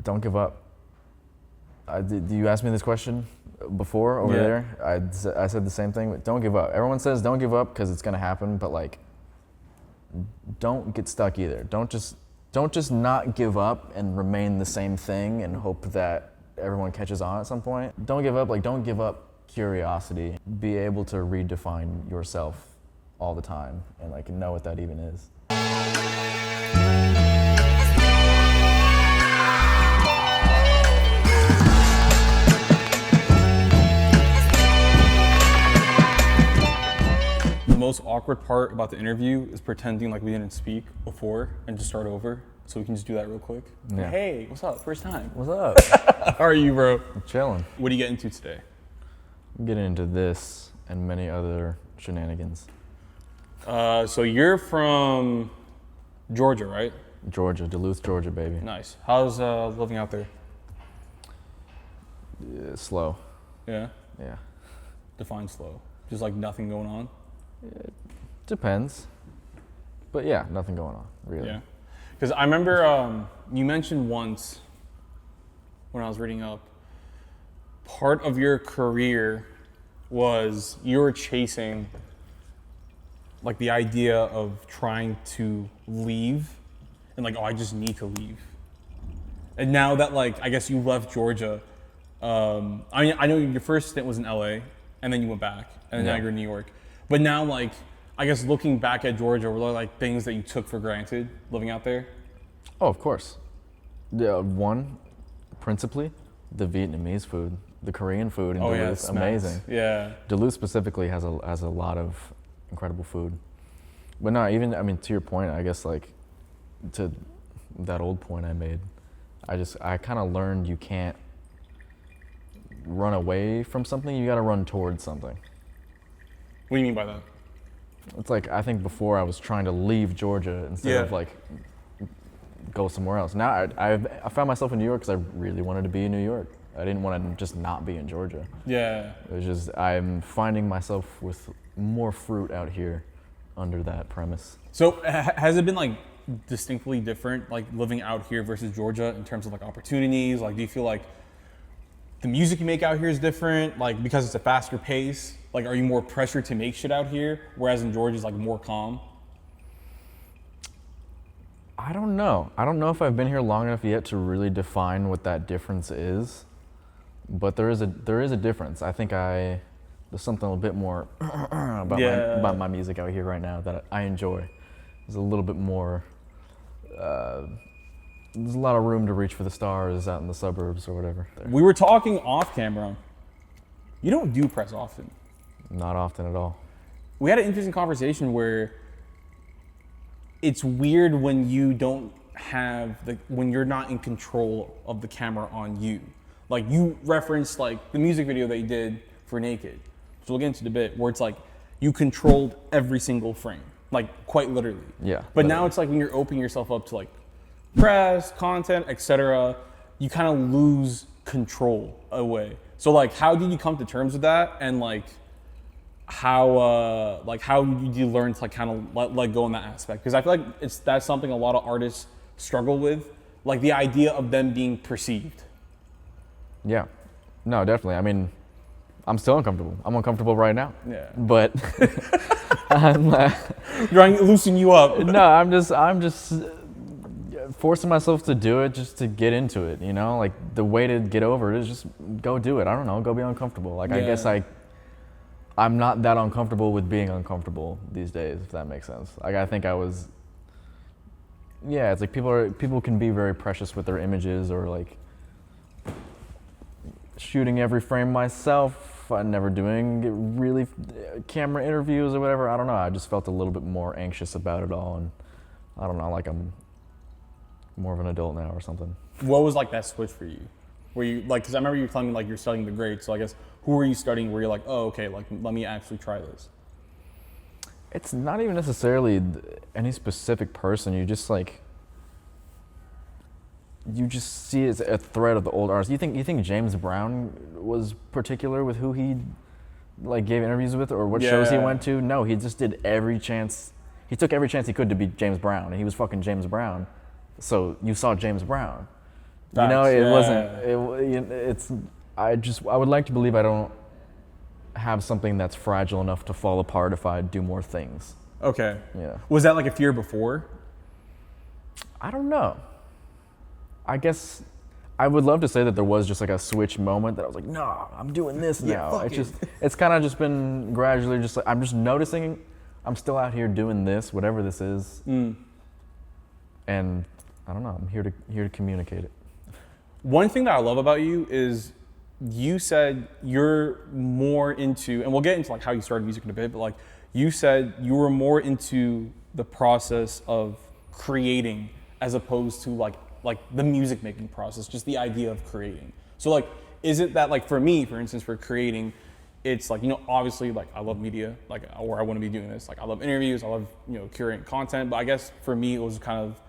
Don't give up. Did you ask me this question before over there? I said the same thing. Don't give up. Everyone says don't give up because it's gonna happen, but like, don't get stuck either. Don't just not give up and remain the same thing and hope that everyone catches on at some point. Don't give up. Like, don't give up curiosity. Be able to redefine yourself all the time and like know what that even is. The most awkward part about the interview is pretending like we didn't speak before and just start over. So we can just do that real quick. Yeah. Hey, what's up? First time. What's up? How are you, bro? I'm chilling. What do you get into today? I'm getting into this and many other shenanigans. So you're from Georgia, right? Georgia, Duluth, Georgia, baby. Nice. How's living out there? Slow. Yeah? Yeah. Define slow. Just like nothing going on? It depends. But yeah, nothing going on, really. Yeah. Because I remember you mentioned once when I was reading up, part of your career was you were chasing like the idea of trying to leave and like, oh, I just need to leave. And now that like, I guess you left Georgia, I mean, I know your first stint was in LA and then you went back and now you're in New York. But now like, I guess looking back at Georgia, were there like things that you took for granted living out there? Oh, of course. Yeah, one, principally, the Vietnamese food, the Korean food in Duluth, amazing. Yeah. Duluth specifically has a lot of incredible food. But no, even, I mean, to your point, I guess like, to that old point I made, I kind of learned you can't run away from something, you gotta run towards something. What do you mean by that? It's like, I think before I was trying to leave Georgia instead of like go somewhere else. Now I found myself in New York because I really wanted to be in New York. I didn't want to just not be in Georgia. Yeah. It was just, I'm finding myself with more fruit out here under that premise. So has it been like distinctly different, like living out here versus Georgia in terms of like opportunities? Like, do you feel like the music you make out here is different, like because it's a faster pace? Like, are you more pressured to make shit out here, whereas in Georgia is like more calm? I don't know. I don't know if I've been here long enough yet to really define what that difference is, but there is a difference. I think there's something a little bit more about my music out here right now that I enjoy. There's a little bit more. There's a lot of room to reach for the stars out in the suburbs or whatever. We were talking off camera. You don't do press often. Not often at all. We had an interesting conversation where it's weird when you don't have when you're not in control of the camera on you. Like you referenced like the music video that you did for Naked, which we'll get into the bit, where it's like you controlled every single frame, like quite literally. Yeah. But now it's like when you're opening yourself up to like press, content, etc., you kind of lose control away. So like, how did you come to terms with that, and like how did you learn to like kind of let go in that aspect? Because I feel like that's something a lot of artists struggle with, like the idea of them being perceived. Yeah, no, definitely. I mean, I'm still uncomfortable. I'm uncomfortable right now. Yeah. But I'm trying to loosen you up. No, I'm just forcing myself to do it just to get into it, you know? Like the way to get over it is just go do it. I don't know, go be uncomfortable. Like I guess I'm not that uncomfortable with being uncomfortable these days, if that makes sense. Like I think I was, yeah, it's like people can be very precious with their images, or like shooting every frame myself, never doing really camera interviews or whatever. I don't know, I just felt a little bit more anxious about it all, and I don't know, like I'm more of an adult now or something. What was like that switch for you? Were you like, because I remember you telling me like you're studying the grades, so I guess who were you studying where you're like, oh, okay, like let me actually try this? It's not even necessarily any specific person. You just see it as a thread of the old artists. You think James Brown was particular with who he like gave interviews with or what shows he went to? No, he just did every chance. He took every chance he could to be James Brown, and he was fucking James Brown. So you saw James Brown. You know, Facts, it yeah. wasn't. It's. I would like to believe I don't have something that's fragile enough to fall apart if I do more things. Okay. Yeah. Was that like a fear before? I don't know. I guess I would love to say that there was just like a switch moment that I was like, no, I'm doing this now. It's kind of just been gradually just like, I'm just noticing I'm still out here doing this, whatever this is. And I don't know, I'm here to communicate it. One thing that I love about you is you said you're more into, and we'll get into like how you started music in a bit, but like you said you were more into the process of creating as opposed to like the music making process, just the idea of creating. So like, is it that like for me, for instance, for creating, it's like, you know, obviously like I love media, like, or I want to be doing this. Like I love interviews, I love, you know, curating content. But I guess for me, it was kind of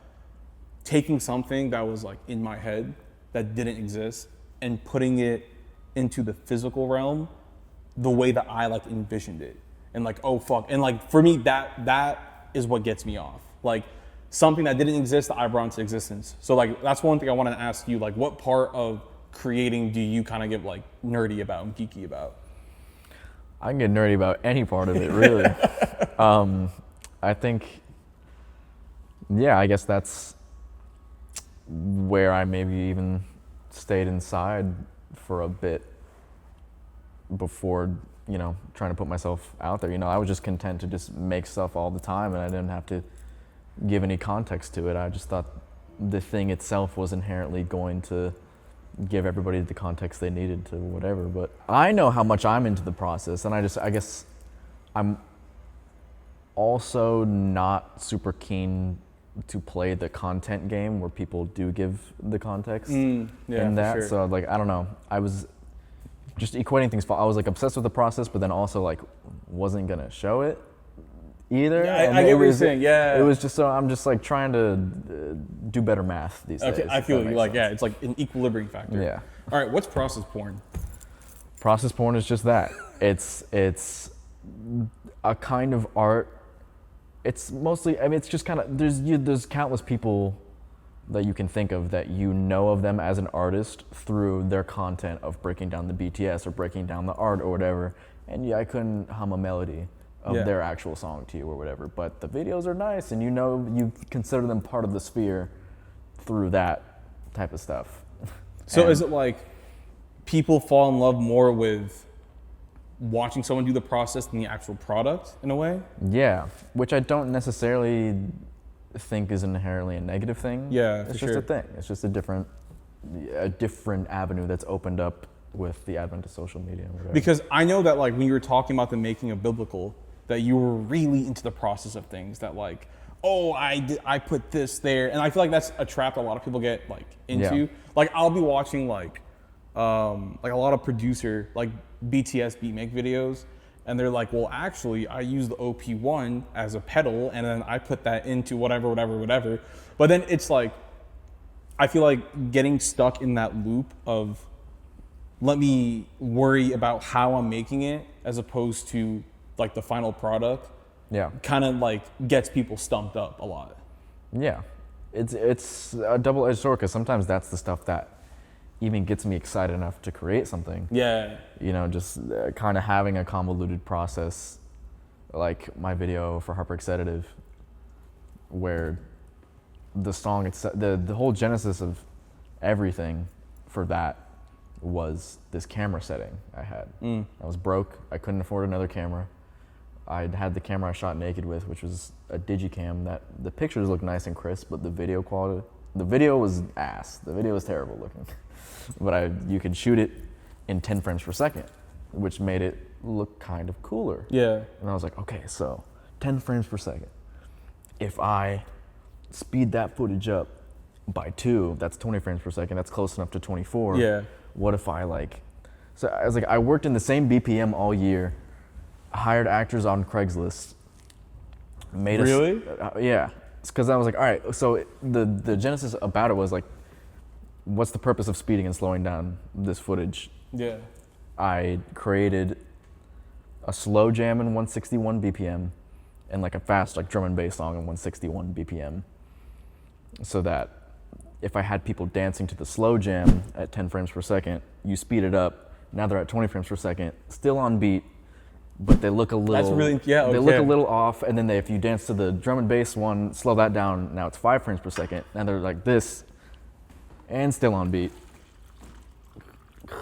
taking something that was like in my head that didn't exist and putting it into the physical realm the way that I like envisioned it. And like, oh fuck. And like for me, that is what gets me off. Like something that didn't exist that I brought into existence. So like that's one thing I wanted to ask you, like what part of creating do you kind of get like nerdy about and geeky about? I can get nerdy about any part of it, really. I think, yeah, I guess that's where I maybe even stayed inside for a bit before, you know, trying to put myself out there. You know, I was just content to just make stuff all the time and I didn't have to give any context to it. I just thought the thing itself was inherently going to give everybody the context they needed to whatever. But I know how much I'm into the process, and I guess I'm also not super keen to play the content game where people do give the context in that. Sure. So like, I don't know. I was just equating things. I was like obsessed with the process, but then also like wasn't gonna show it either. Yeah, I get what you're saying. Yeah. It was just so I'm just like trying to do better math these days. Okay, I feel you. Like, sense. yeah, it's like an equilibrium factor. Yeah. All right, what's process porn? Process porn is just that. It's a kind of art. It's mostly, I mean, it's just kind of, there's countless people that you can think of that you know of them as an artist through their content of breaking down the BTS or breaking down the art or whatever. And yeah, I couldn't hum a melody of their actual song to you or whatever, but the videos are nice and you know, you consider them part of the sphere through that type of stuff. So is it like people fall in love more with watching someone do the process than the actual product in a way? Yeah, which I don't necessarily think is inherently a negative thing. Yeah, it's for just sure. a thing. It's just a different avenue that's opened up with the advent of social media and whatever. Because I know that like when you were talking about the making of Biblickle, that you were really into the process of things, that like, oh, I put this there, and I feel like that's a trap that a lot of people get like into. Yeah. Like I'll be watching like a lot of producer like BTS beat make videos, and they're like, well, actually, I use the OP1 as a pedal, and then I put that into whatever. But then it's like, I feel like getting stuck in that loop of let me worry about how I'm making it as opposed to like the final product. Yeah. Kind of like gets people stumped up a lot. Yeah, it's a double-edged sword because sometimes that's the stuff that even gets me excited enough to create something. Yeah. You know, just kind of having a convoluted process, like my video for Heartbreak Sedative, where the song, the whole genesis of everything for that was this camera setting I had. I was broke. I couldn't afford another camera. I had the camera I shot naked with, which was a Digicam that the pictures looked nice and crisp, but the video quality, the video was ass. The video was terrible looking. But you could shoot it in 10 frames per second, which made it look kind of cooler. Yeah. And I was like, okay, so 10 frames per second. If I speed that footage up by 2, that's 20 frames per second. That's close enough to 24. Yeah. What if so I was like, I worked in the same BPM all year, hired actors on Craigslist, made Really? Yeah. Because I was like, all right, so the genesis about it was like, what's the purpose of speeding and slowing down this footage? Yeah. I created a slow jam in 161 BPM and like a fast like drum and bass song in 161 BPM so that if I had people dancing to the slow jam at 10 frames per second, you speed it up, now they're at 20 frames per second, still on beat, but they look a little. That's really, yeah, okay. They look a little off, and then if you dance to the drum and bass one, slow that down. Now it's 5 frames per second, and they're like this, and still on beat.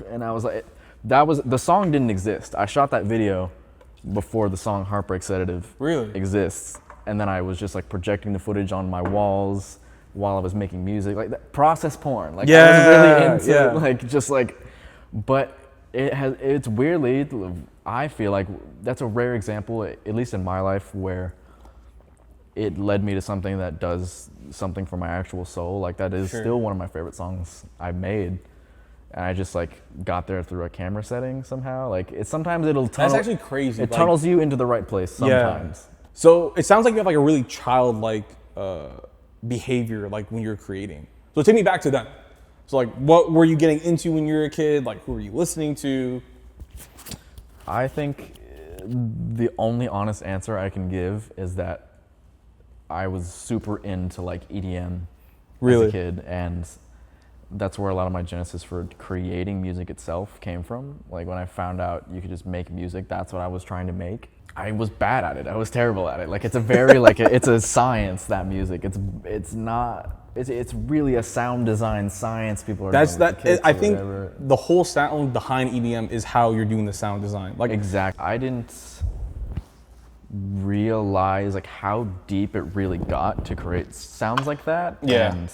And I was like, the song didn't exist. I shot that video before the song Heartbreak Sedative exists, and then I was just like projecting the footage on my walls while I was making music, like that process porn. Like I was really into like just like, but it's weirdly, I feel like that's a rare example, at least in my life, where it led me to something that does something for my actual soul. Like that is still one of my favorite songs I made. And I just like got there through a camera setting somehow. Like sometimes it'll tunnel. That's actually crazy. It tunnels you into the right place sometimes. Yeah. So it sounds like you have like a really childlike behavior, like when you're creating. So take me back to then. So like, what were you getting into when you were a kid? Like, who were you listening to? I think the only honest answer I can give is that I was super into like EDM as a kid, and that's where a lot of my genesis for creating music itself came from. Like when I found out you could just make music, that's what I was trying to make. I was bad at it. I was terrible at it. Like it's a very like it's a science, that music. It's really a sound design science. People are I think the whole sound behind EDM is how you're doing the sound design. Like exactly. I didn't realize like how deep it really got to create sounds like that. Yeah. And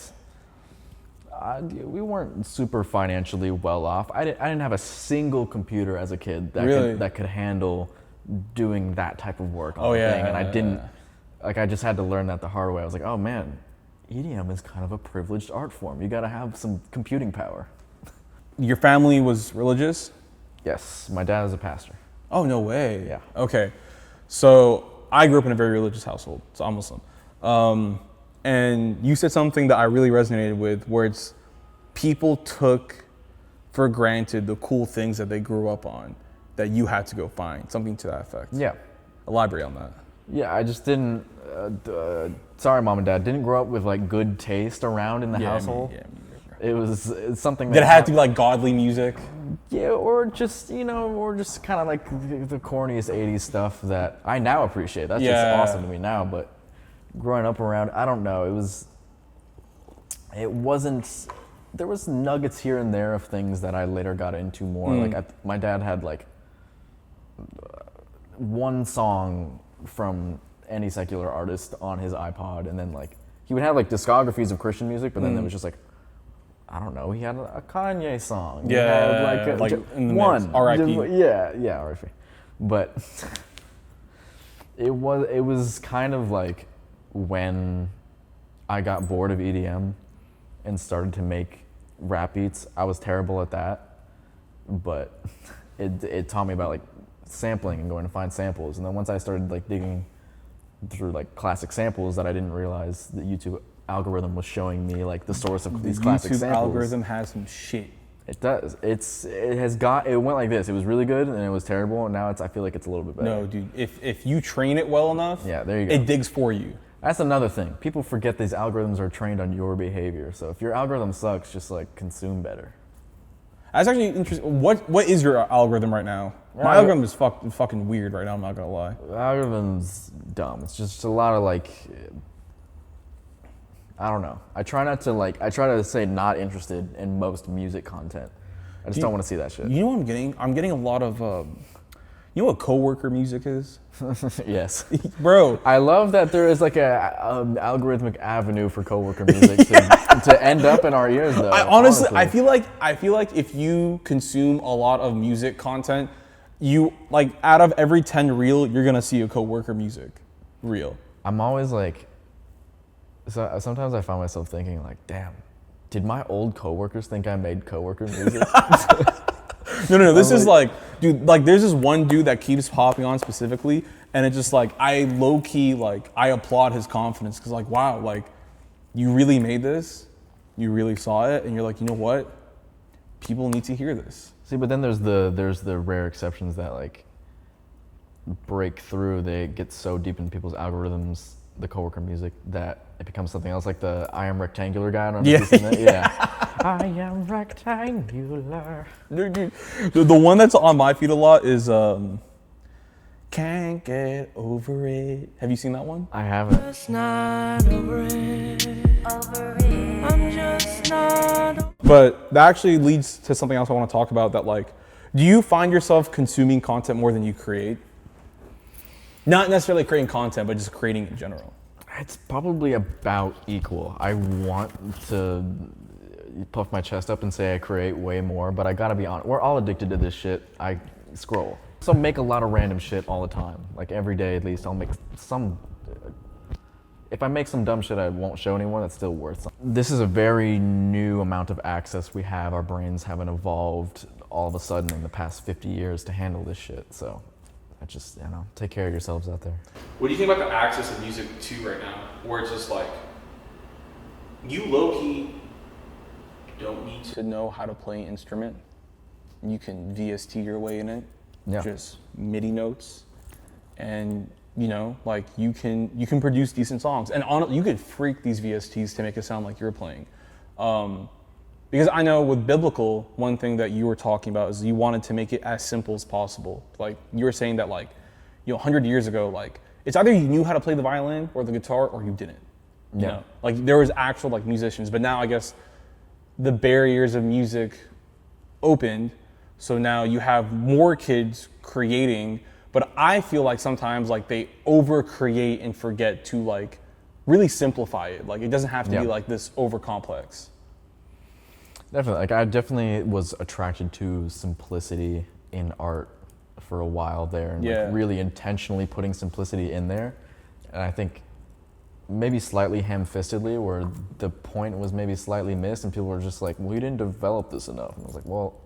we weren't super financially well off. I didn't have a single computer as a kid that could handle doing that type of work on the thing. And I didn't, like I just had to learn that the hard way. I was like, oh man, EDM is kind of a privileged art form. You gotta have some computing power. Your family was religious? Yes, my dad is a pastor. Oh, no way. Yeah. Okay. So I grew up in a very religious household, so I'm Muslim. And you said something that I really resonated with, where it's people took for granted the cool things that they grew up on that you had to go find, something to that effect. Yeah. Elaborate on that. Yeah, I just didn't, sorry mom and dad, didn't grow up with like good taste around in the household. It's something that had to be like godly music. Yeah, or just, or just kind of like the corniest 80s stuff that I now appreciate. That's just awesome to me now, but growing up around, I don't know, there was nuggets here and there of things that I later got into more. Like my dad had like one song from any secular artist on his iPod, and then like he would have like discographies of Christian music, but then it was just like, I don't know, he had a Kanye song. Yeah, he had like in the one. mix. R.I.P. Yeah, R.I.P. But it was kind of like when I got bored of EDM and started to make rap beats. I was terrible at that, but it taught me about like sampling and going to find samples. And then once I started like digging through like classic samples, that I didn't realize the YouTube algorithm was showing me like the source of these classic samples. YouTube algorithm has some shit. It does. It went like this. It was really good and it was terrible, and now I feel like it's a little bit better. No, dude. If you train it well enough, there you go. It digs for you. That's another thing. People forget these algorithms are trained on your behavior. So if your algorithm sucks, just like consume better. That's actually interesting. What is your algorithm right now? My algorithm is fucking weird right now, I'm not gonna lie. The algorithm's dumb. It's just a lot of like, I don't know. I try to say not interested in most music content. I just don't want to see that shit. You know what I'm getting? I'm getting a lot of, you know what coworker music is? Yes. Bro. I love that there is like a algorithmic avenue for coworker music to end up in our ears though. Honestly, I feel like if you consume a lot of music content, you like out of every 10 reel, you're gonna see a coworker music reel. I'm always like, so sometimes I find myself thinking like, damn, did my old coworkers think I made coworker music? No. This is like, dude, like there's this one dude that keeps popping on specifically, and it's just like, I low key, like, I applaud his confidence, because like, wow, like, you really made this, you really saw it, and you're like, you know what? People need to hear this. See, but then there's the rare exceptions that like break through. They get so deep in people's algorithms the coworker music, that it becomes something else, like the I am rectangular guy. I don't know if you've seen that. Yeah. I am rectangular. Dude, the one that's on my feed a lot is Can't Get Over It. Have you seen that one? I haven't. Just not over it. I'm just not. But that actually leads to something else I want to talk about, that like, do you find yourself consuming content more than you create? Not necessarily creating content, but just creating in general. It's probably about equal. I want to puff my chest up and say I create way more, but I gotta be honest. We're all addicted to this shit. I scroll. So I make a lot of random shit all the time. Like every day at least, I'll make some. If I make some dumb shit I won't show anyone, that's still worth something. This is a very new amount of access we have. Our brains haven't evolved all of a sudden in the past 50 years to handle this shit. So I just, take care of yourselves out there. What do you think about the access of music too right now? Where it's just like, you low-key don't need to know how to play an instrument. You can VST your way in it. Yeah. Just MIDI notes. And like you can produce decent songs, and you could freak these VSTs to make it sound like you're playing. Because I know with Biblickle, one thing that you were talking about is you wanted to make it as simple as possible. Like you were saying that 100 years ago, like it's either you knew how to play the violin or the guitar or you didn't. Yeah. Like there was actual like musicians, but now I guess the barriers of music opened, so now you have more kids creating. But I feel like sometimes like they over create and forget to like really simplify it. Like it doesn't have to be like this over complex. Definitely. Like I definitely was attracted to simplicity in art for a while there, and like really intentionally putting simplicity in there. And I think maybe slightly ham-fistedly, where the point was maybe slightly missed, and people were just like, "Well, you didn't develop this enough." And I was like, "Well,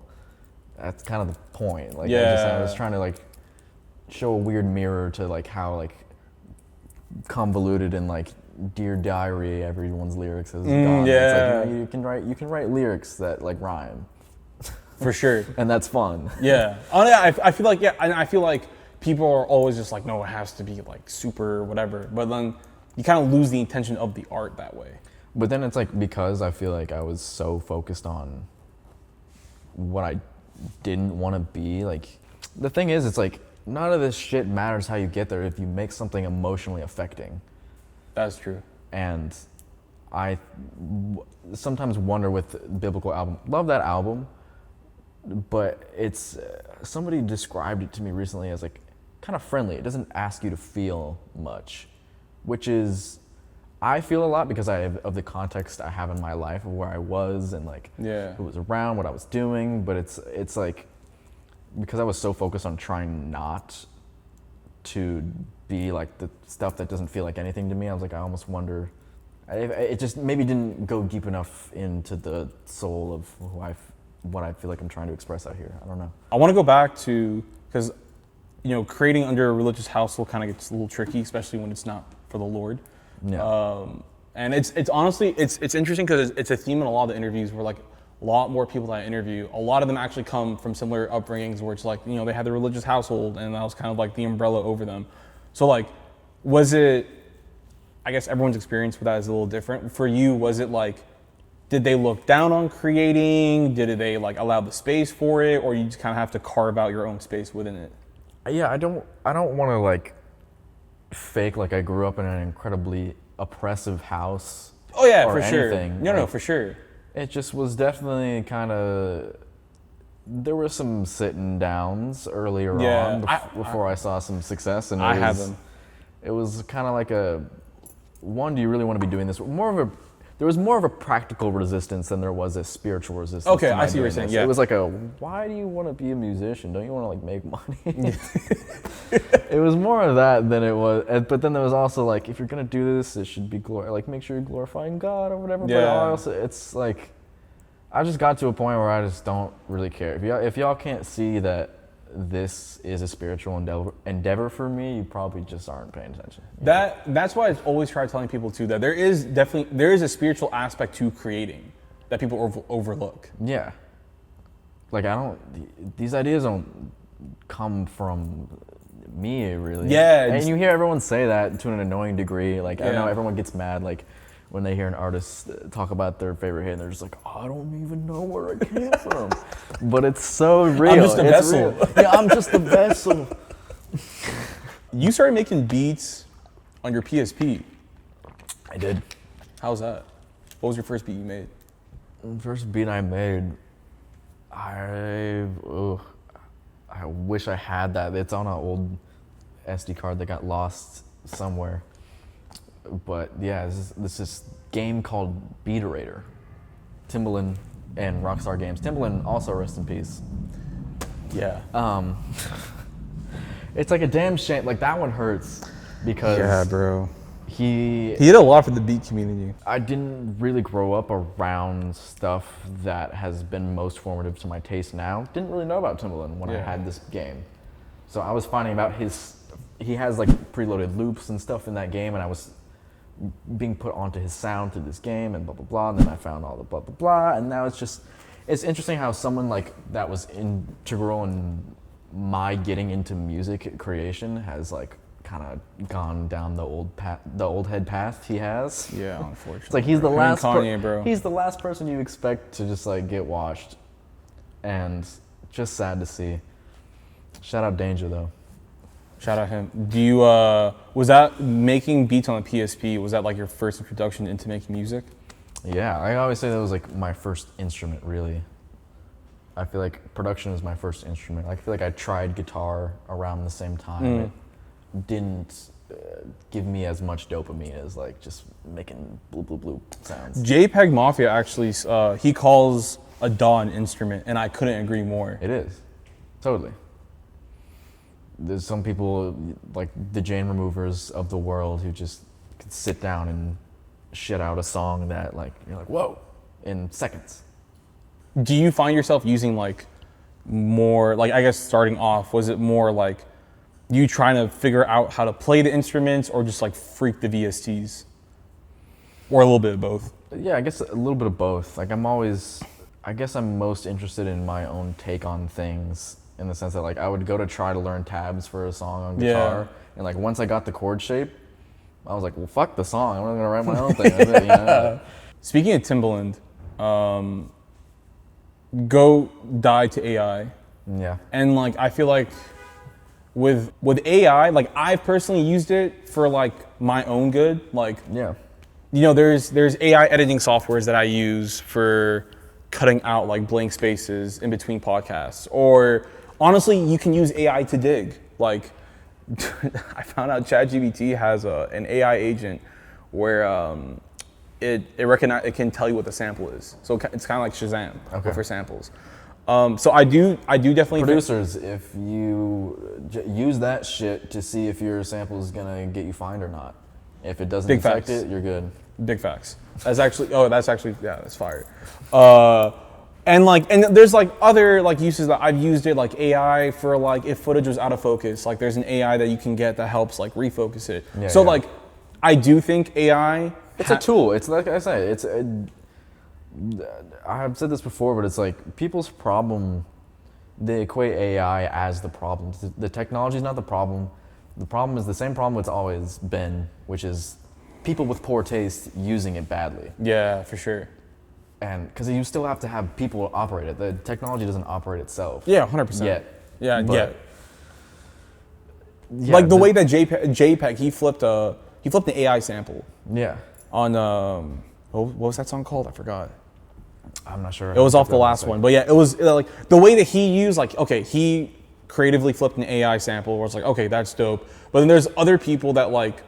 that's kind of the point." Like I was trying to like show a weird mirror to like how like convoluted and like Dear Diary everyone's lyrics has gone. Yeah. It's like, you can write lyrics that like rhyme. For sure. And that's fun. Yeah. I feel like I feel like people are always just like, no, it has to be like super whatever. But then you kind of lose the intention of the art that way. But then it's like, because I feel like I was so focused on what I didn't want to be, like the thing is, it's like none of this shit matters how you get there if you make something emotionally affecting. That's true. And I sometimes wonder with Biblickle album, love that album, but it's somebody described it to me recently as like kind of friendly. It doesn't ask you to feel much, which is, I feel a lot because of the context I have in my life of where I was and like who was around, what I was doing. But it's like, because I was so focused on trying not to be like the stuff that doesn't feel like anything to me, I was like, I almost wonder, it just maybe didn't go deep enough into the soul of what I feel like I'm trying to express out here. I don't know. I want to go back to, because creating under a religious household kind of gets a little tricky, especially when it's not for the Lord. Yeah. And it's honestly, it's interesting because it's a theme in a lot of the interviews where like a lot more people that I interview, a lot of them actually come from similar upbringings where it's like, they had the religious household and that was kind of like the umbrella over them. So like, was it, I guess everyone's experience with that is a little different. For you, was it like, did they look down on creating? Did they like allow the space for it? Or you just kind of have to carve out your own space within it? Yeah, I don't want to like fake like I grew up in an incredibly oppressive house. Oh yeah, or for sure. anything. No, for sure. It just was definitely kind of, there were some sitting downs earlier on before I saw some success, and it was kind of like do you really want to be doing this? There was more of a practical resistance than there was a spiritual resistance. Okay, I see what you're saying. Yeah. It was like why do you want to be a musician? Don't you want to like make money? It was more of that than it was. But then there was also like, if you're gonna do this, it should be make sure you're glorifying God or whatever. Yeah. But also, it's like, I just got to a point where I just don't really care. If y'all can't see that this is a spiritual endeavor for me, you probably just aren't paying attention. That's why I always try telling people too that there is a spiritual aspect to creating that people overlook. Yeah. Like these ideas don't come from me, really. Yeah, and it's- you hear everyone say that to an annoying degree. Like, I know Yeah. everyone gets mad, like, when they hear an artist talk about their favorite hit, and they're just like, oh, I don't even know where it came from. But it's so real. I'm just a It's vessel. real. Yeah, I'm just a vessel. You started making beats on your PSP. I did. How's that? What was your first beat you made? The first beat I made, I wish I had that. It's on an old SD card that got lost somewhere. But yeah, this game called Beaterator. Timbaland and Rockstar Games. Timbaland also rest in peace. Yeah. It's like a damn shame. Like that one hurts because Yeah, bro. he He did a lot for the beat community. I didn't really grow up around stuff that has been most formative to my taste now. Didn't really know about Timbaland when I Yeah. had this game. So I was finding out he has like preloaded loops and stuff in that game, and I was being put onto his sound through this game and blah, blah, blah. And then I found all the blah, blah, blah. And now it's interesting how someone like that was integral in my getting into music creation has like kind of gone down the old head path he has. Yeah, unfortunately. It's like he's the Him and last Kanye, bro. He's the last person you expect to just like get washed. And just sad to see. Shout out Danger though. Shout out him. Do you was that making beats on the PSP? Was that like your first introduction into making music? Yeah, I always say that was like my first instrument really. I feel like production is my first instrument. I feel like I tried guitar around the same time. It didn't give me as much dopamine as like just making bloop bloop bloop sounds. JPEG Mafia actually he calls a DAW an instrument, and I couldn't agree more. It is. Totally. There's some people like the Jane Removers of the world who just could sit down and shit out a song that like you're like, whoa, in seconds. Do you find yourself using like more, like I guess starting off, was it more like you trying to figure out how to play the instruments or just like freak the VSTs? Or a little bit of both? Yeah, I guess a little bit of both. Like I guess I'm most interested in my own take on things in the sense that like I would go to try to learn tabs for a song on guitar. Yeah. And like once I got the chord shape, I was like, well, fuck the song. I'm gonna write my own thing. That's it, you know? Speaking of Timbaland, go die to AI. Yeah. And like I feel like with AI, like I've personally used it for like my own good. Like, Yeah. you know, there's AI editing softwares that I use for cutting out like blank spaces in between podcasts. Or honestly, you can use AI to dig. Like I found out ChatGPT has an AI agent where it can tell you what the sample is. So it's kind of like Shazam, but for samples. So I do definitely Producers, if you use that shit to see if your sample is gonna get you fined or not. If it doesn't Big affect facts. it, you're good. Big facts. That's actually yeah, that's fire. And there's like other like uses that I've used it, like AI for like if footage was out of focus, like there's an AI that you can get that helps like refocus it. Yeah, So yeah. like I do think AI It's a tool. It's like I say, I've said this before, but it's like people's problem, they equate AI as the problem. The technology is not the problem. The problem is the same problem it's always been, which is people with poor taste using it badly. Yeah, for sure. And because you still have to have people operate it. The technology doesn't operate itself. Yeah, 100%. Yet. Yeah, But- Yeah, like the way that JPEG he flipped an AI sample Yeah. on what was that song called? I forgot. I'm not sure. It was off the last one, but yeah, it was like the way that he used, like, okay, he creatively flipped an AI sample where it's like, okay, that's dope. But then there's other people that like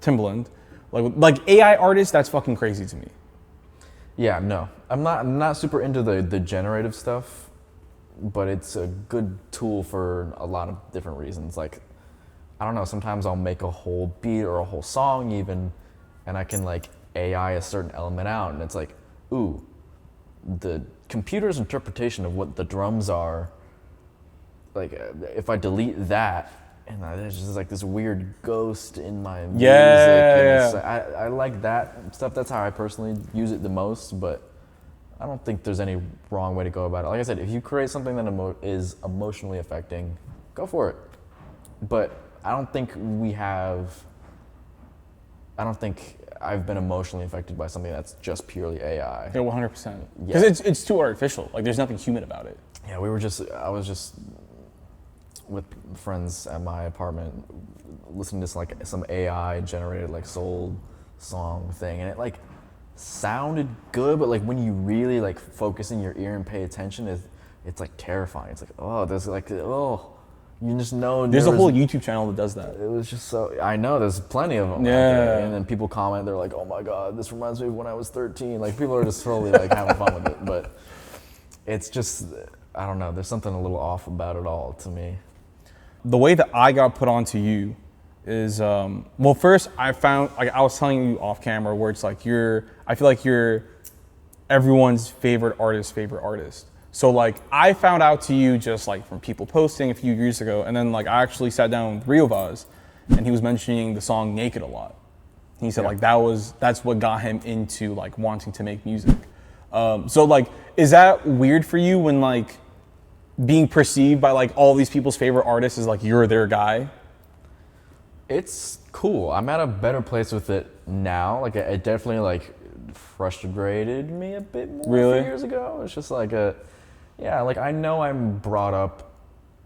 Timbaland, like AI artists, that's fucking crazy to me. Yeah, no. I'm not super into the generative stuff, but it's a good tool for a lot of different reasons. Like, I don't know, sometimes I'll make a whole beat or a whole song even, and I can like AI a certain element out, and it's like, ooh, the computer's interpretation of what the drums are, like if I delete that, and there's just like this weird ghost in my music. Yeah. And I like that stuff. That's how I personally use it the most, but I don't think there's any wrong way to go about it. Like I said, if you create something that is emotionally affecting, go for it. But I don't think I've been emotionally affected by something that's just purely AI. Yeah, 100%. Because it's too artificial. Like there's nothing human about it. Yeah, I was just with friends at my apartment listening to like some AI generated like soul song thing, and it like sounded good, but like when you really like focus in your ear and pay attention, it's like terrifying. It's like, oh, there's like, oh, you just know. There's a whole YouTube channel that does that. It was just so, I know, there's plenty of them. Yeah. And then people comment, they're like, oh my God, this reminds me of when I was 13. Like people are just totally like having fun with it, but it's just, I don't know, there's something a little off about it all to me. The way that I got put onto you is, well, first I found, like I was telling you off camera, where it's like I feel like you're everyone's favorite artist. So like I found out to you just like from people posting a few years ago, and then like I actually sat down with Rio Vaz, and he was mentioning the song Naked a lot. He said like that's what got him into like wanting to make music. So like, is that weird for you when like being perceived by like all these people's favorite artists is like you're their guy? It's cool. I'm at a better place with it now. Like it definitely like frustrated me a bit more Really? a few years ago. It's just like like I know I'm brought up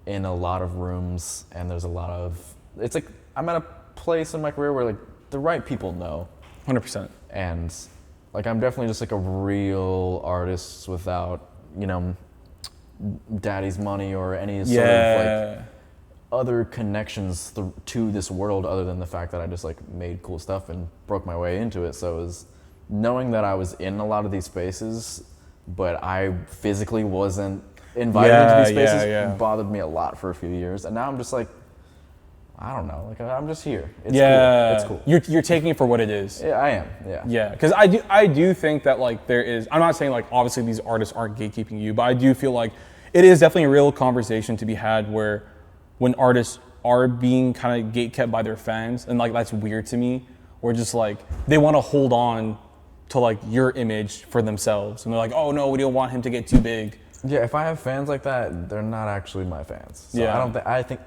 in a lot of rooms, and there's a lot of, it's like I'm at a place in my career where like the right people know. 100%. And like I'm definitely just like a real artist without, you know, daddy's money or any sort of like other connections to this world other than the fact that I just like made cool stuff and broke my way into it. So it was knowing that I was in a lot of these spaces, but I physically wasn't invited into these spaces bothered me a lot for a few years. And now I'm just like, I don't know, like I'm just here. It's cool. It's cool. You're taking it for what it is. Yeah, I am. Yeah. Yeah, because I do think that like there is, I'm not saying like obviously these artists aren't gatekeeping you, but I do feel like it is definitely a real conversation to be had where when artists are being kind of gatekept by their fans, and like that's weird to me, or just like they want to hold on to like your image for themselves, and they're like, oh no, we don't want him to get too big. Yeah, if I have fans like that, they're not actually my fans. So I think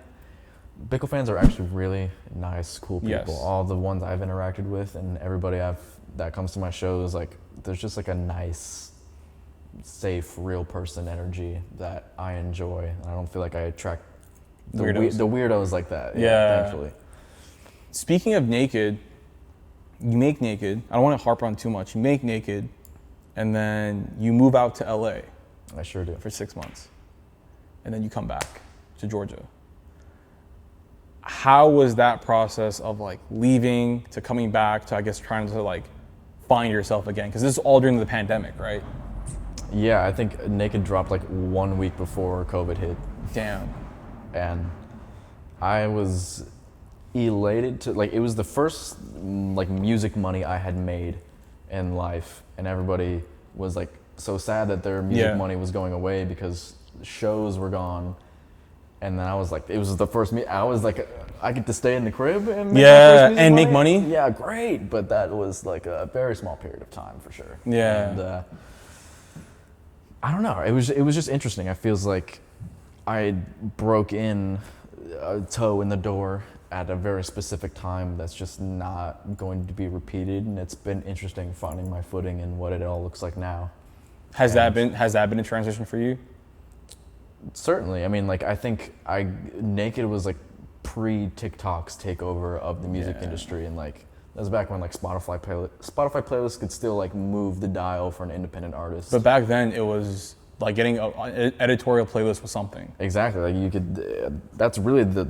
Bickle fans are actually really nice, cool people. Yes. All the ones I've interacted with and everybody that comes to my shows, like there's just like a nice, safe, real person energy that I enjoy. I don't feel like I attract the weirdos like that. Yeah, thankfully. Speaking of Naked, you make Naked. I don't want to harp on too much. You make Naked, and then you move out to LA. I sure do. For 6 months. And then you come back to Georgia. How was that process of like leaving to coming back to, I guess, trying to like find yourself again? Because this is all during the pandemic, right? Yeah, I think Naked dropped like 1 week before COVID hit. Damn. And I was elated to, like, it was the first like music money I had made in life, and everybody was like so sad that their music money was going away because shows were gone. And then I was like, it was the first I was like, I get to stay in the crib and make my first music make money. Yeah, great. But that was like a very small period of time for sure. Yeah. And I don't know. It was just interesting. I feels like I broke in a toe in the door at a very specific time that's just not going to be repeated, and it's been interesting finding my footing and what it all looks like now. Has that been a transition for you? Certainly. I mean, like, I think Naked was like pre-TikTok's takeover of the music industry, and like that was back when like Spotify playlists could still like move the dial for an independent artist. But back then it was like getting an editorial playlist was something. Exactly. Like you could. That's really the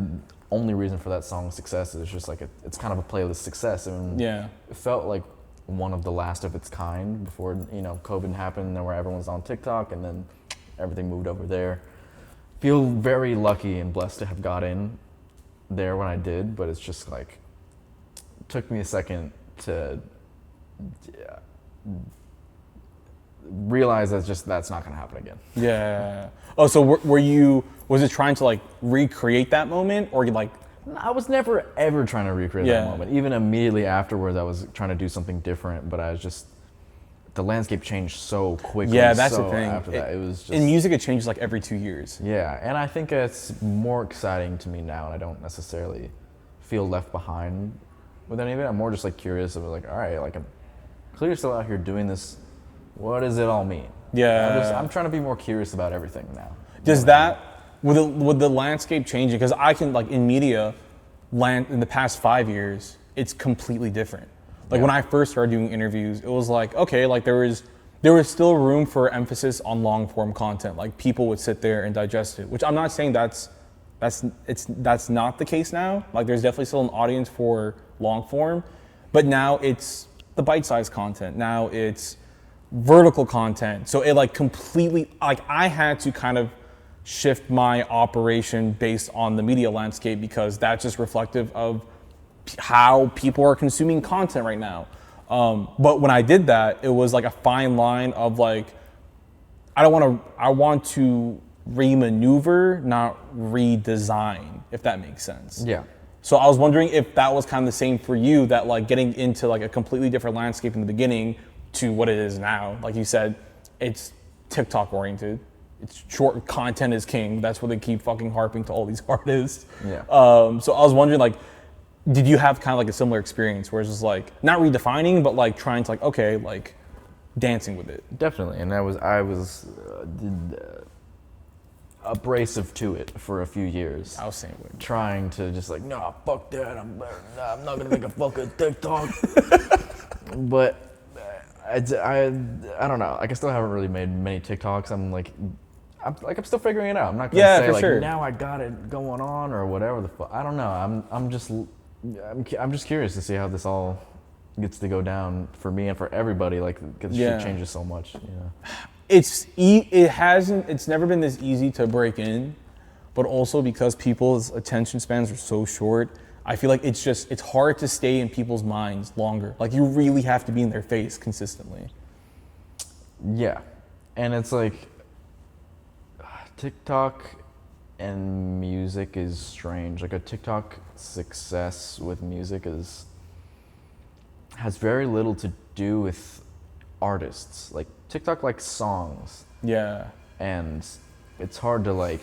only reason for that song's success. Is just like it's kind of a playlist success. I mean, it felt like one of the last of its kind before COVID happened, and where everyone's on TikTok, and then everything moved over there. Feel very lucky and blessed to have got in there when I did, but it's just like it took me a second to realize that's not going to happen again. Yeah. Oh, so was it trying to like recreate that moment, or like? I was never ever trying to recreate that moment. Even immediately afterwards, I was trying to do something different, but I was just, the landscape changed so quickly. Yeah, that's so the thing. After that, it was just in music, it changes like every 2 years. Yeah, and I think it's more exciting to me now, and I don't necessarily feel left behind with any of it. I'm more just like curious of like, all right, like I'm clearly still out here doing this. What does it all mean? Yeah. I'm trying to be more curious about everything now. Does that, with the landscape changing, because I can, like in media, in the past 5 years, it's completely different. Like when I first started doing interviews, it was like, okay, like there was still room for emphasis on long form content. Like people would sit there and digest it, which I'm not saying that's not the case now. Like there's definitely still an audience for long form, but now it's the bite-sized content. Now it's vertical content. So it like completely, like I had to kind of shift my operation based on the media landscape because that's just reflective of how people are consuming content right now. But when I did that, it was like a fine line of like, I want to remaneuver, not redesign, if that makes sense. Yeah. So I was wondering if that was kind of the same for you, that like getting into like a completely different landscape in the beginning to what it is now. Like you said, it's TikTok oriented. It's short content is king. That's what they keep fucking harping to all these artists. Yeah. So I was wondering like, did you have kind of like a similar experience where it's just like not redefining, but like trying to like, okay, like dancing with it? Definitely, and I was abrasive to it for a few years. I was saying it. Trying to just like, nah, fuck that. I'm not gonna make a fucking TikTok. But I don't know. Like I still haven't really made many TikToks. I'm still figuring it out. I'm not gonna say like sure. Now I got it going on or whatever the fuck. I don't know. I'm just curious to see how this all gets to go down for me and for everybody. Like, cause shit changes so much. You know? It's never been this easy to break in, but also because people's attention spans are so short, I feel like it's hard to stay in people's minds longer. Like you really have to be in their face consistently. Yeah, and it's like TikTok and music is strange. Like a TikTok success with music has very little to do with artists. Like TikTok likes songs. Yeah. And it's hard to like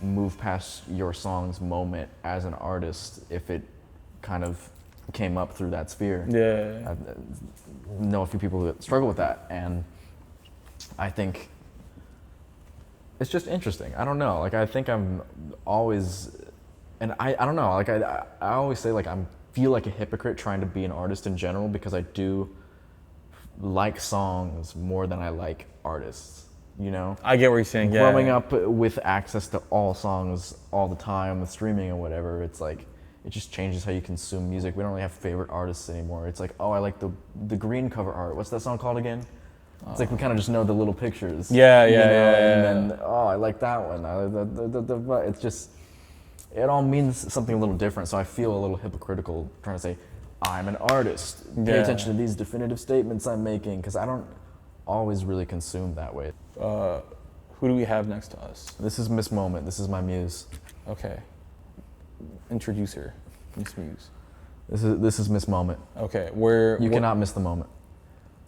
move past your song's moment as an artist if it kind of came up through that sphere. Yeah. I know a few people who struggle with that, and I think it's just interesting. I don't know. Like I think I'm always, and I don't know. Like I always say like feel like a hypocrite trying to be an artist in general because I do like songs more than I like artists. You know? I get what you're saying. Yeah. Growing up with access to all songs all the time with streaming and whatever, it's like it just changes how you consume music. We don't really have favorite artists anymore. It's like, oh, I like the green cover art. What's that song called again? It's like we kind of just know the little pictures. Yeah. And then, oh, I like that one. It's just, it all means something a little different. So I feel a little hypocritical trying to say, I'm an artist. Pay attention to these definitive statements I'm making, because I don't always really consume that way. Who do we have next to us? This is Miss Moment. This is my muse. Okay. Introduce her, Miss Muse. This is Miss Moment. Okay, you cannot miss the moment.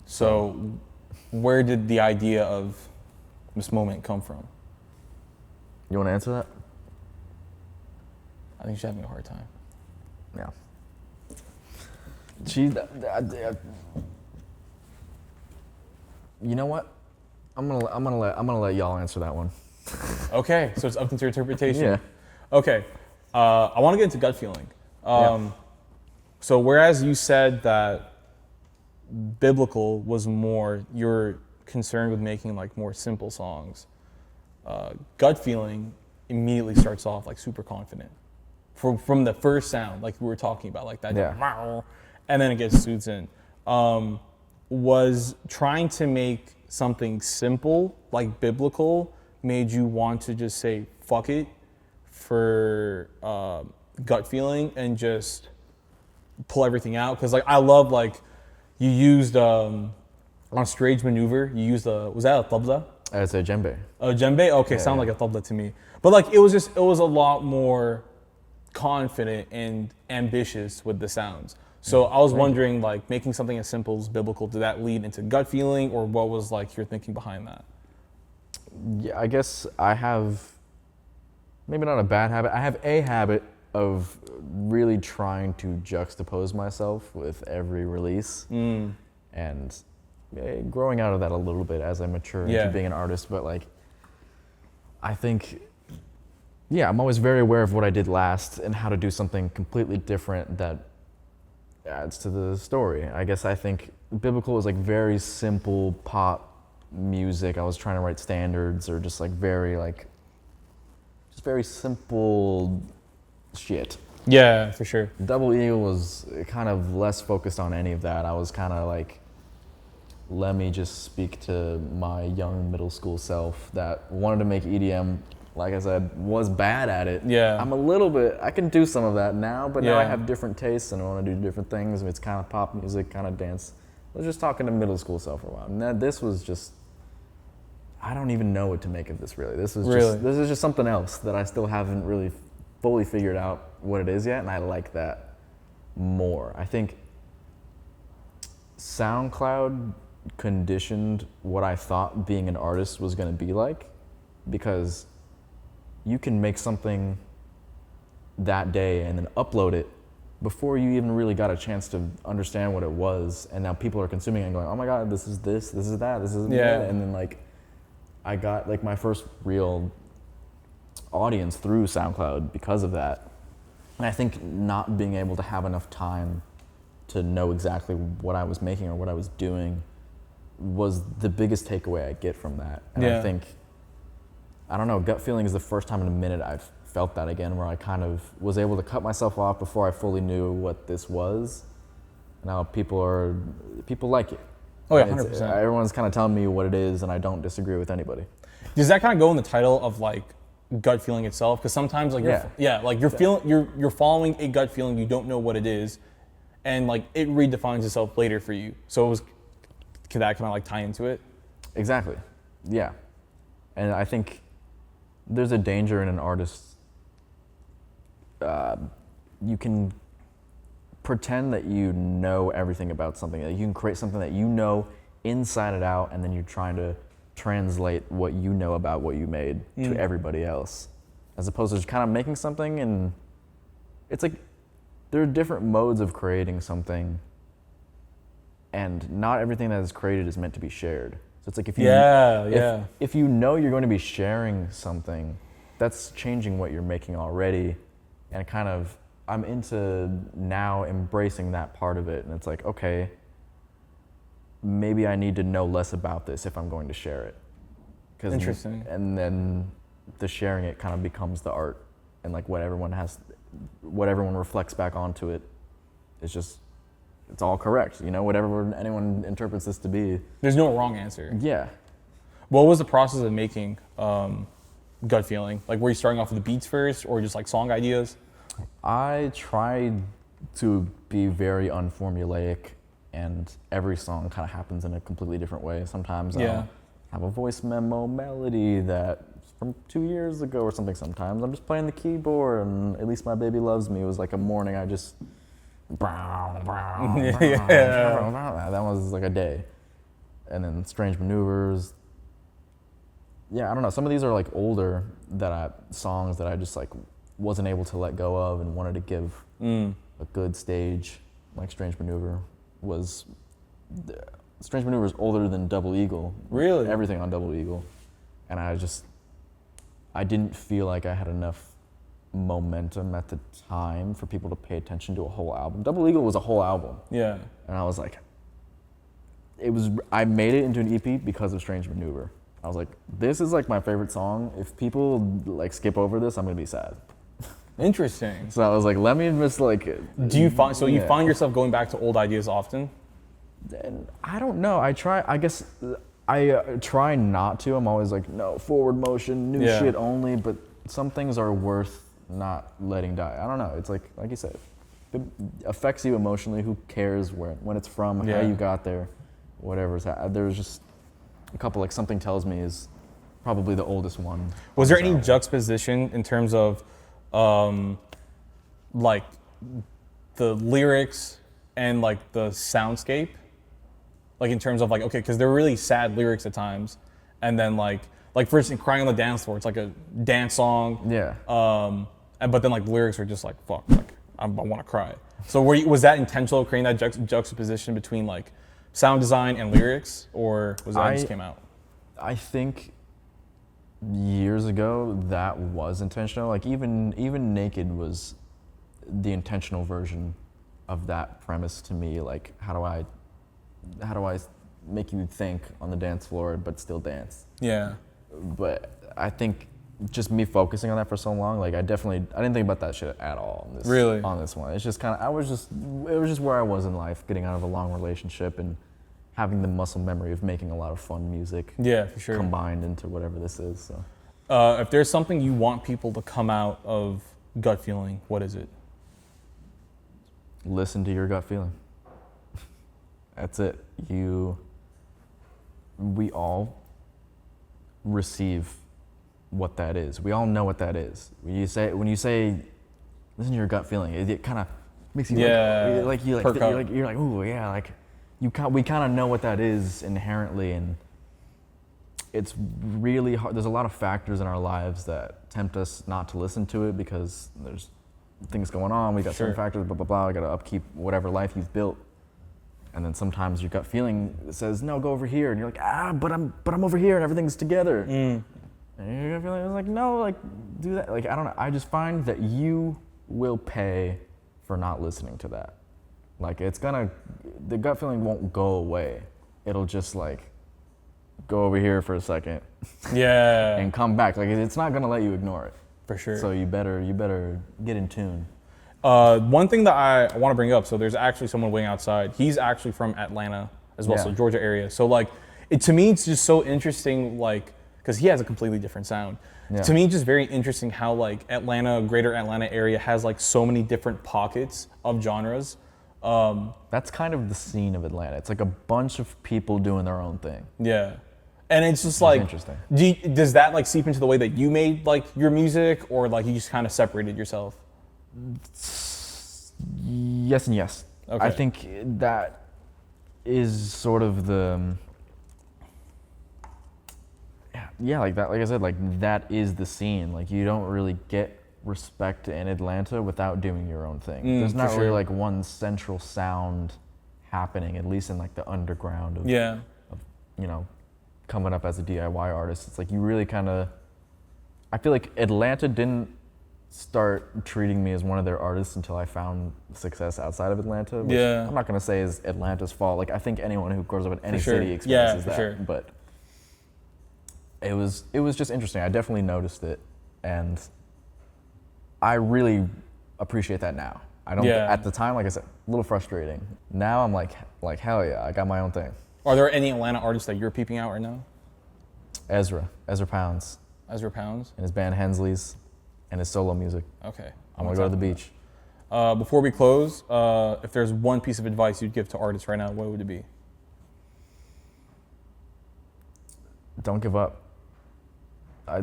So, where did the idea of Miss Moment come from? You want to answer that? I think she's having a hard time. Yeah. You know what? I'm gonna let y'all answer that one. Okay, so it's up to your interpretation. Yeah. Okay, I want to get into gut feeling. So whereas you said that Biblickle was more, you're concerned with making like more simple songs, gut feeling immediately starts off like super confident. From the first sound, like we were talking about, like that, and then it gets soothed in. Was trying to make something simple like Biblickle made you want to just say fuck it for gut feeling and just pull everything out? Because like I love like you used on Strange Maneuver, you used was that a tabla? It's a djembe. A djembe? Okay, sound like a tabla to me. But like it was a lot more confident and ambitious with the sounds. So I was wondering, like, making something as simple as Biblickle, did that lead into gut feeling, or what was like your thinking behind that? Yeah, I guess I have maybe not a bad habit. I have a habit of really trying to juxtapose myself with every release, and growing out of that a little bit as I mature into being an artist. But like, I think, yeah, I'm always very aware of what I did last and how to do something completely different that adds to the story. I guess I think Biblickle was like very simple pop music. I was trying to write standards or just like very simple shit. Yeah, for sure. Double Eagle was kind of less focused on any of that. I was kind of like, let me just speak to my young middle school self that wanted to make EDM. Like I said, was bad at it. Yeah. I can do some of that now, but now I have different tastes and I want to do different things. It's kind of pop music, kind of dance. I was just talking to middle school self for a while. And this was just, I don't even know what to make of this really. This is just something else that I still haven't really fully figured out what it is yet, and I like that more. I think SoundCloud conditioned what I thought being an artist was going to be like, because you can make something that day and then upload it before you even really got a chance to understand what it was, and now people are consuming it and going, oh my god, this is that, this is that. And then like I got like my first real audience through SoundCloud because of that. And I think not being able to have enough time to know exactly what I was making or what I was doing was the biggest takeaway I get from that. And I think, I don't know, gut feeling is the first time in a minute I've felt that again, where I kind of was able to cut myself off before I fully knew what this was. Now people like it. Oh yeah, 100%. Everyone's kind of telling me what it is, and I don't disagree with anybody. Does that kind of go in the title of like gut feeling itself? Because sometimes like you're following a gut feeling, you don't know what it is, and like it redefines itself later for you. So could that kind of like tie into it? Exactly. Yeah. And I think there's a danger in an artist. You can pretend that you know everything about something. That you can create something that you know inside and out, and then you're trying to translate what you know about what you made to everybody else, as opposed to just kind of making something. And it's like there are different modes of creating something, and not everything that is created is meant to be shared. So it's like if you know you're going to be sharing something, that's changing what you're making already. And kind of, I'm into now embracing that part of it. And it's like, okay, maybe I need to know less about this if I'm going to share it. Interesting. And then the sharing it kind of becomes the art, and like what everyone reflects back onto it is just, it's all correct, you know, whatever anyone interprets this to be. There's no wrong answer. Yeah. What was the process of making gut feeling? Like, were you starting off with the beats first, or just like song ideas? I tried to be very unformulaic, and every song kind of happens in a completely different way. Sometimes I'll have a voice memo melody that from 2 years ago or something. Sometimes I'm just playing the keyboard, and At Least My Baby Loves Me was like a morning I just that was like a day. And then Strange Maneuvers. Yeah, I don't know. Some of these are like older songs that I just like wasn't able to let go of and wanted to give a good stage. Like Strange Maneuver is older than Double Eagle. Really? Everything on Double Eagle. And I didn't feel like I had enough momentum at the time for people to pay attention to a whole album. Double Eagle was a whole album. Yeah. And I was like, I made it into an EP because of Strange Maneuver. I was like, this is like my favorite song. If people like skip over this, I'm gonna be sad. Interesting. So I was like, let me just like. Do you find you find yourself going back to old ideas often? And I don't know. I guess I try not to. I'm always like, no, forward motion, new shit only. But some things are worth not letting die. I don't know. It's like you said, it affects you emotionally. Who cares when it's from, how you got there, whatever's happening. There's just a couple, like Something Tells Me is probably the oldest one. Was there any juxtaposition in terms of like the lyrics and like the soundscape, like in terms of like, okay, because they're really sad lyrics at times, and then like for instance, Crying on the Dance Floor, it's like a dance song. Yeah. But then like the lyrics are just like, fuck, like I want to cry. So was that intentional, creating that juxtaposition between like sound design and lyrics, or was that just came out? I think years ago that was intentional. Like even Naked was the intentional version of that premise to me. Like how do I make you think on the dance floor but still dance? Yeah. But I think just me focusing on that for so long, like I didn't think about that shit at all on this one. It's just kind of it was just where I was in life, getting out of a long relationship and having the muscle memory of making a lot of fun music. Yeah, for sure. Combined into whatever this is. So if there's something you want people to come out of gut feeling, what is it? Listen to your gut feeling. That's it. We all receive what that is. We all know what that is. When you say listen to your gut feeling, it kind of makes you you're like ooh yeah, like we kind of know what that is inherently, and it's really hard. There's a lot of factors in our lives that tempt us not to listen to it because there's things going on. We got certain factors, blah blah blah. We got to upkeep whatever life you've built. And then sometimes your gut feeling says, no, go over here. And you're like, but I'm over here and everything's together. And your gut feeling is like, no, like, do that. Like, I don't know. I just find that you will pay for not listening to that. Like, the gut feeling won't go away. It'll just like, go over here for a second. Yeah. And come back. Like, it's not gonna let you ignore it. For sure. So you better get in tune. One thing that I want to bring up, so there's actually someone waiting outside. He's actually from Atlanta as well, so Georgia area. So like, to me, it's just so interesting, like, because he has a completely different sound. Yeah. To me, it's just very interesting how like greater Atlanta area has like so many different pockets of genres. That's kind of the scene of Atlanta. It's like a bunch of people doing their own thing. Yeah. And it's just like, interesting. Does that like seep into the way that you made like your music, or like you just kind of separated yourself? Yes and yes. Okay. I think that is sort of the like that. Like I said, like that is the scene. Like you don't really get respect in Atlanta without doing your own thing. There's not really like one central sound happening, at least in like the underground of coming up as a DIY artist. It's like you really kind of. I feel like Atlanta didn't start treating me as one of their artists until I found success outside of Atlanta, which I'm not going to say is Atlanta's fault. Like I think anyone who grows up in any city experiences that, but it was just interesting. I definitely noticed it, and I really appreciate that now. I don't at the time, like I said, a little frustrating. Now I'm like hell yeah, I got my own thing. Are there any Atlanta artists that you're peeping out right now? Ezra Pounds. Ezra Pounds? And his band Hensley's. And his solo music. Okay. I'm gonna go to the beach. Before we close, if there's one piece of advice you'd give to artists right now, what would it be? Don't give up.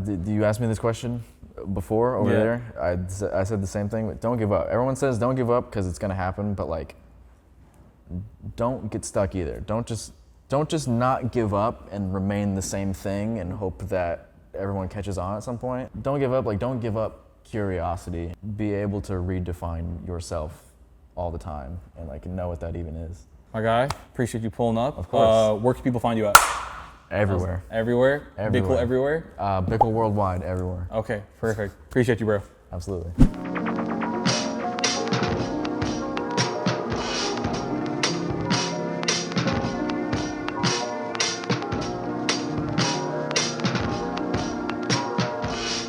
Did you ask me this question before over there? I said the same thing. Don't give up. Everyone says don't give up because it's gonna happen, but like, don't get stuck either. Don't just not give up and remain the same thing and hope that everyone catches on at some point. Don't give up. Like, don't give up curiosity. Be able to redefine yourself all the time and like know what that even is. My guy, appreciate you pulling up. Of course. Where can people find you at? Everywhere. Everywhere? Bickle everywhere? Bickle worldwide, everywhere. Okay, perfect. Appreciate you, bro. Absolutely.